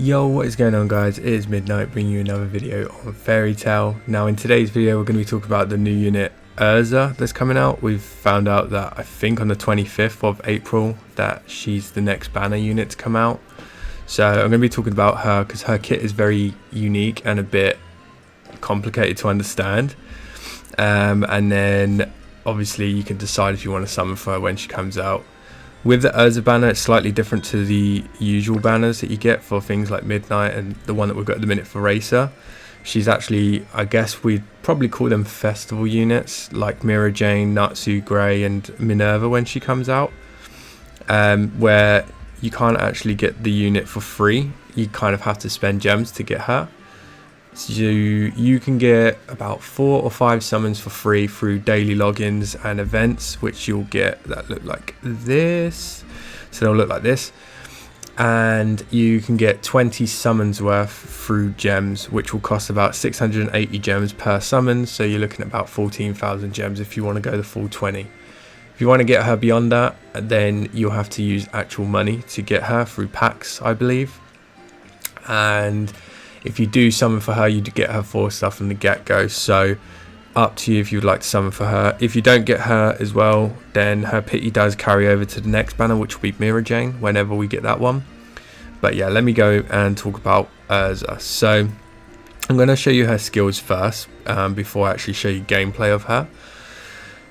Yo, what is going on, guys? It is Midnight bringing you another video on Fairy Tail. Now in today's video we're going to be talking about the new unit Erza that's coming out. We've found out that I think on the 25th of April that she's the next banner unit to come out. So I'm going to be talking about her because her kit is very unique and a bit complicated to understand. And then obviously you can decide if you want to summon for her when she comes out. With the Erza banner, it's slightly different to the usual banners that you get for things like Midnight and the one that we've got at the minute for Racer. She's actually, I guess we'd probably call them festival units, like Mira Jane, Natsu, Grey and Minerva when she comes out, where you can't actually get the unit for free. You kind of have to spend gems to get her. So you can get about 4 or 5 summons for free through daily logins and events, which you'll get that look like this. So they'll look like this, and you can get 20 summons worth through gems, which will cost about 680 gems per summon. So you're looking at about 14,000 gems if you want to go the full 20. If you want to get her beyond that, then you'll have to use actual money to get her through packs, I believe. And if you do summon for her, you do get her 4 stuff from the get-go, so up to you if you would like to summon for her. If you don't get her as well, then her pity does carry over to the next banner, which will be Mira Jane, whenever we get that one. But yeah, let me go and talk about Erza. So I'm going to show you her skills first, before I actually show you gameplay of her.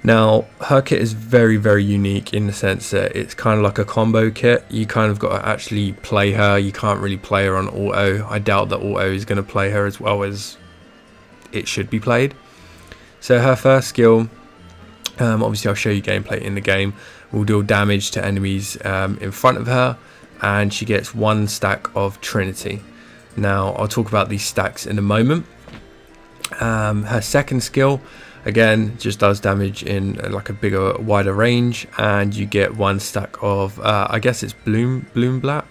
Now, her kit is very, very unique in the sense that it's kind of like a combo kit. You kind of got to actually play her. You can't really play her on auto. I doubt that auto is going to play her as well as it should be played. So her first skill, obviously I'll show you gameplay in the game, will deal damage to enemies in front of her, and she gets 1 stack of Trinity. Now, I'll talk about these stacks in a moment. Her second skill, again, just does damage in like a bigger, wider range, and you get 1 stack of I guess it's Bloomblat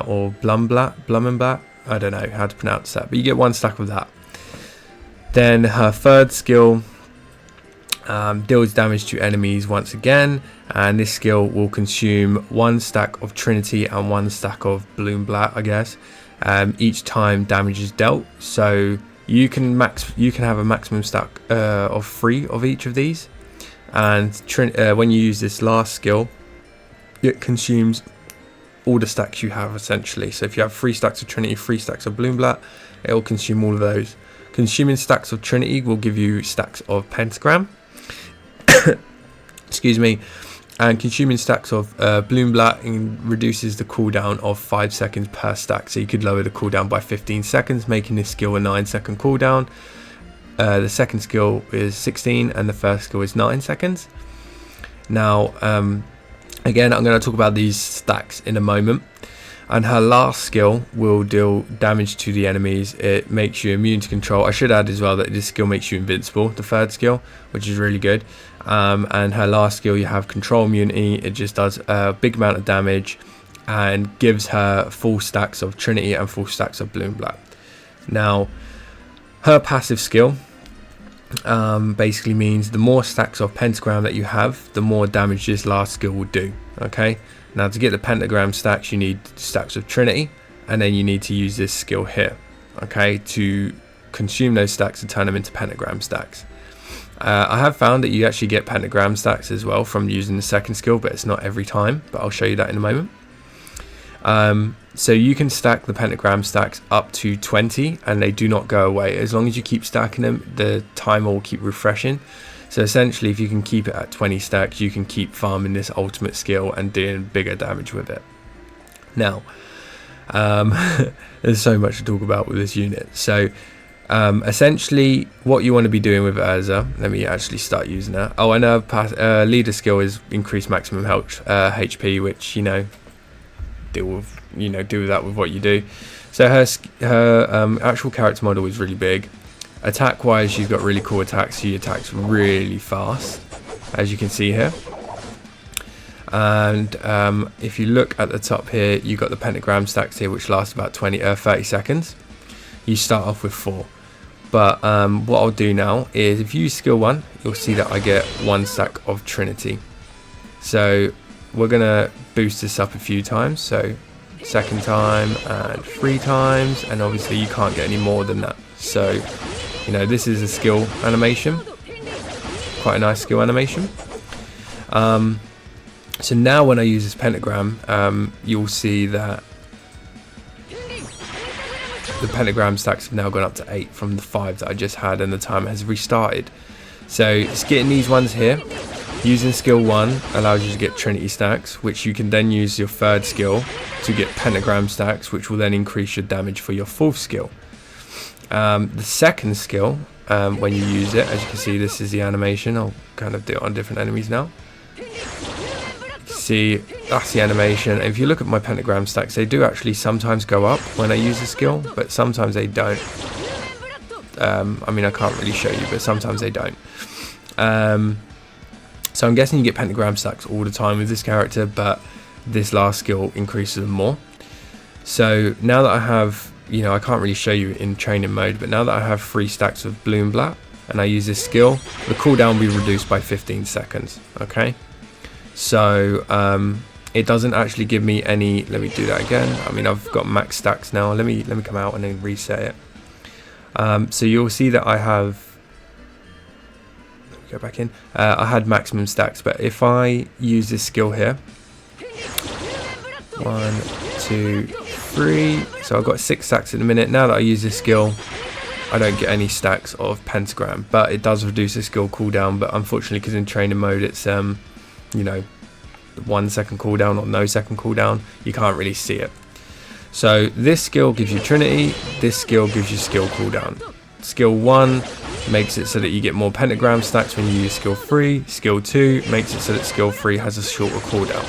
or Blumenblat. I don't know how to pronounce that, but you get 1 stack of that. Then her third skill deals damage to enemies once again, and this skill will consume 1 stack of Trinity and 1 stack of Bloomblat, I guess, each time damage is dealt. So you can have a maximum stack of 3 of each of these, and when you use this last skill, it consumes all the stacks you have essentially. So if you have 3 stacks of Trinity, 3 stacks of Bloomblat, it will consume all of those. Consuming stacks of Trinity will give you stacks of Pentagram. Excuse me. And consuming stacks of Bloomblat reduces the cooldown of 5 seconds per stack. So you could lower the cooldown by 15 seconds, making this skill a 9-second cooldown. The second skill is 16 and the first skill is 9 seconds. Now, again, I'm going to talk about these stacks in a moment. And her last skill will deal damage to the enemies. It makes you immune to control. I should add as well that this skill makes you invincible, the third skill, which is really good. And her last skill, you have control immunity. It just does a big amount of damage and gives her full stacks of Trinity and full stacks of Bloomblat. Now, her passive skill basically means the more stacks of Pentagram that you have, the more damage this last skill will do. Okay. Now, to get the Pentagram stacks, you need stacks of Trinity, and then you need to use this skill here, okay, to consume those stacks and turn them into Pentagram stacks. I have found that you actually get Pentagram stacks as well from using the second skill, but it's not every time, but I'll show you that in a moment. So you can stack the Pentagram stacks up to 20, and they do not go away. As long as you keep stacking them, the timer will keep refreshing. So essentially, if you can keep it at 20 stacks, you can keep farming this ultimate skill and doing bigger damage with it. Now, there's so much to talk about with this unit. So essentially, what you want to be doing with Erza, let me actually start using her. Oh, and her leader skill is increase maximum health, HP, which, you know, deal with that with what you do. So her actual character model is really big. Attack wise, she's got really cool attacks. She attacks really fast, as you can see here. And if you look at the top here, you've got the Pentagram stacks here, which last about 30 seconds. You start off with 4. But what I'll do now is, if you use skill 1, you'll see that I get 1 stack of Trinity. So we're going to boost this up a few times. So second time, and 3 times, and obviously you can't get any more than that. So, you know, this is a skill animation, quite a nice skill animation. So now when I use this pentagram, you'll see that the pentagram stacks have now gone up to 8 from the 5 that I just had, and the timer has restarted. So it's getting these ones here. Using skill 1 allows you to get Trinity stacks, which you can then use your 3rd skill to get pentagram stacks, which will then increase your damage for your 4th skill. The 2nd skill, when you use it, as you can see, this is the animation. I'll kind of do it on different enemies now. See, that's the animation. If you look at my pentagram stacks, they do actually sometimes go up when I use the skill, but sometimes they don't. I mean, I can't really show you, but sometimes they don't. So I'm guessing you get pentagram stacks all the time with this character, but this last skill increases them more. So now that I have, you know, I can't really show you in training mode, but now that I have 3 stacks of blue and black and I use this skill, the cooldown will be reduced by 15 seconds. Okay. So it doesn't actually give me any. Let me do that again. I mean, I've got max stacks now. Let me come out and then reset it. So you'll see that I have. Let me go back in. I had maximum stacks, but if I use this skill here, 1, 2, 3. So I've got 6 stacks in a minute. Now that I use this skill, I don't get any stacks of pentagram, but it does reduce the skill cooldown. But unfortunately, because in training mode, it's you know, 1 second cooldown or no second cooldown, you can't really see it. So this skill gives you Trinity, this skill gives you skill cooldown. Skill 1 makes it so that you get more pentagram stacks when you use skill 3. Skill 2 makes it so that skill 3 has a shorter cooldown.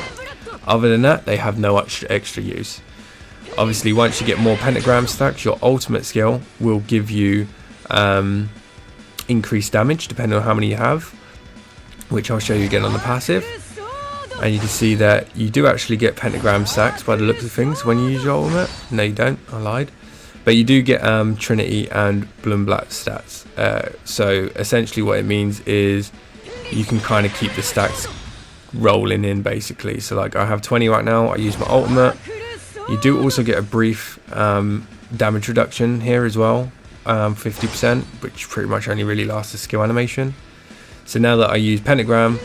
Other than that, they have no extra use. Obviously, once you get more pentagram stacks, your ultimate skill will give you increased damage depending on how many you have, which I'll show you again on the passive. And you can see that you do actually get pentagram stacks by the looks of things when you use your ultimate. No, you don't, I lied. But you do get Trinity and blue and black stats. So essentially what it means is you can kind of keep the stacks rolling in, basically. So like I have 20 right now, I use my ultimate. You do also get a brief damage reduction here as well, 50%, which pretty much only really lasts the skill animation. So now that I use pentagram,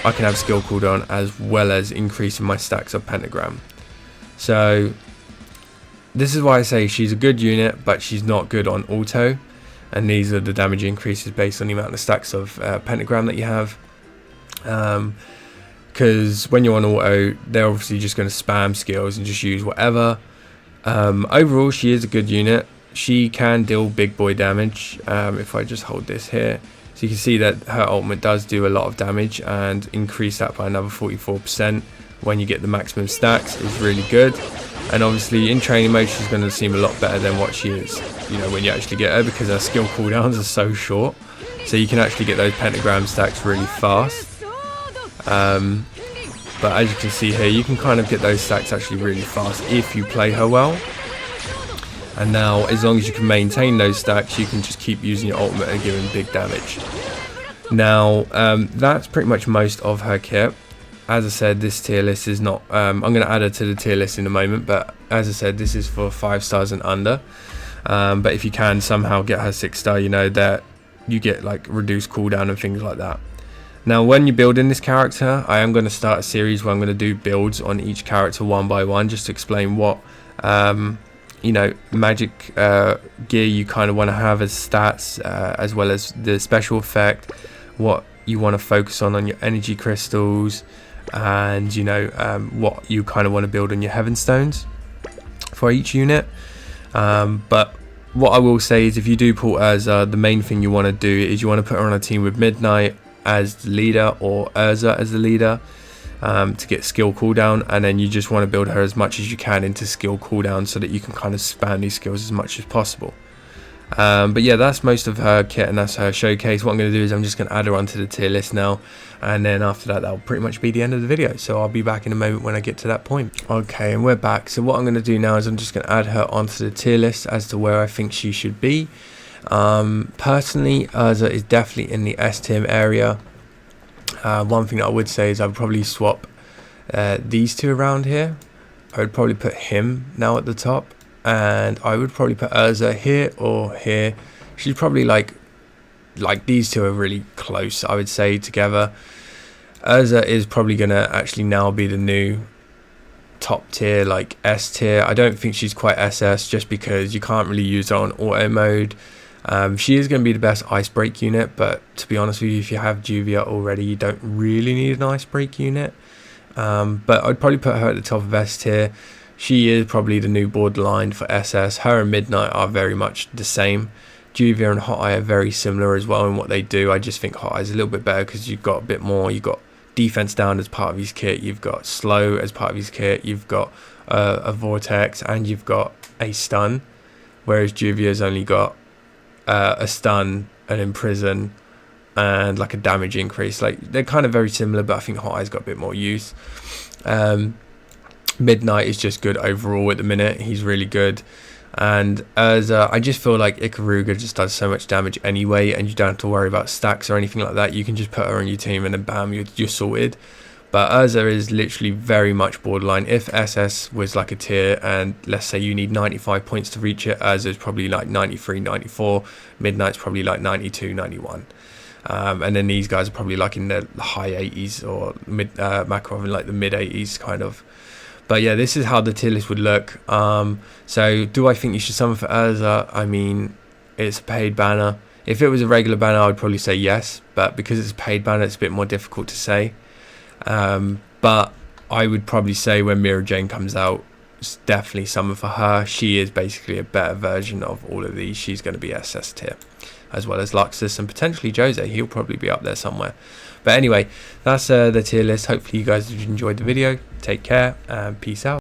I can have skill cooldown as well as increasing my stacks of pentagram. So this is why I say she's a good unit, but she's not good on auto. And these are the damage increases based on the amount of stacks of pentagram that you have. Because when you're on auto, they're obviously just going to spam skills and just use whatever. Overall, she is a good unit. She can deal big boy damage. If I just hold this here, so you can see that her ultimate does do a lot of damage, and increase that by another 44% when you get the maximum stacks is really good. And obviously in training mode, she's going to seem a lot better than what she is, you know, when you actually get her, because her skill cooldowns are so short. So you can actually get those pentagram stacks really fast. But as you can see here, you can kind of get those stacks actually really fast if you play her well. And now, as long as you can maintain those stacks, you can just keep using your ultimate and giving big damage. Now, that's pretty much most of her kit. As I said, this tier list is not... I'm going to add her to the tier list in a moment, but as I said, this is for 5 stars and under. But if you can somehow get her 6-star, you know, that you get like reduced cooldown and things like that. Now, when you're building this character, I am going to start a series where I'm going to do builds on each character one by one, just to explain what... you know, magic gear you kind of want to have as stats, as well as the special effect, what you want to focus on your energy crystals, and you know, what you kind of want to build on your heaven stones for each unit. But what I will say is, if you do pull Erza, the main thing you want to do is you want to put her on a team with Midnight as the leader or Erza as the leader, to get skill cooldown, and then you just want to build her as much as you can into skill cooldown so that you can kind of spam these skills as much as possible. But yeah, that's most of her kit and that's her showcase. What I'm going to do is I'm just going to add her onto the tier list now, and then after that, that'll pretty much be the end of the video. So I'll be back in a moment when I get to that point. Okay, and we're back. So what I'm going to do now is I'm just going to add her onto the tier list as to where I think she should be. Personally, Erza is definitely in the S tier area. One thing that I would say is I would probably swap these two around here. I would probably put him now at the top, and I would probably put Erza here or here. She's probably like these two are really close, I would say, together. Erza is probably gonna actually now be the new top tier, like S tier. I don't think she's quite SS, just because you can't really use her on auto mode. She is going to be the best ice break unit, but to be honest with you, if you have Juvia already, you don't really need an ice break unit. But I'd probably put her at the top of S tier. She is probably the new borderline for SS. Her and Midnight are very much the same. Juvia and Hot Eye are very similar as well in what they do. I just think Hot Eye is a little bit better because you've got a bit more. You've got defense down as part of his kit, you've got slow as part of his kit, you've got a vortex, and you've got a stun, whereas Juvia's only got a stun, an imprison, and like a damage increase. Like, they're kind of very similar, but I think Hot Eye's got a bit more use. Midnight is just good overall at the minute. He's really good. And Erza, I just feel like Ikaruga just does so much damage anyway, and you don't have to worry about stacks or anything like that. You can just put her on your team and then bam, you're sorted. But Erza is literally very much borderline. If SS was like a tier, and let's say you need 95 points to reach it, Erza is probably like 93, 94. Midnight's probably like 92, 91. And then these guys are probably like in the high 80s, or Makarov in like the mid 80s kind of. But yeah, this is how the tier list would look. So do I think you should summon for Erza? I mean, it's a paid banner. If it was a regular banner, I would probably say yes. But because it's a paid banner, it's a bit more difficult to say. But I would probably say when Mira Jane comes out, it's definitely summon for her. She is basically a better version of all of these. She's going to be SS tier, as well as Luxus and potentially Jose. He'll probably be up there somewhere. But anyway, that's the tier list. Hopefully you guys have enjoyed the video. Take care and peace out.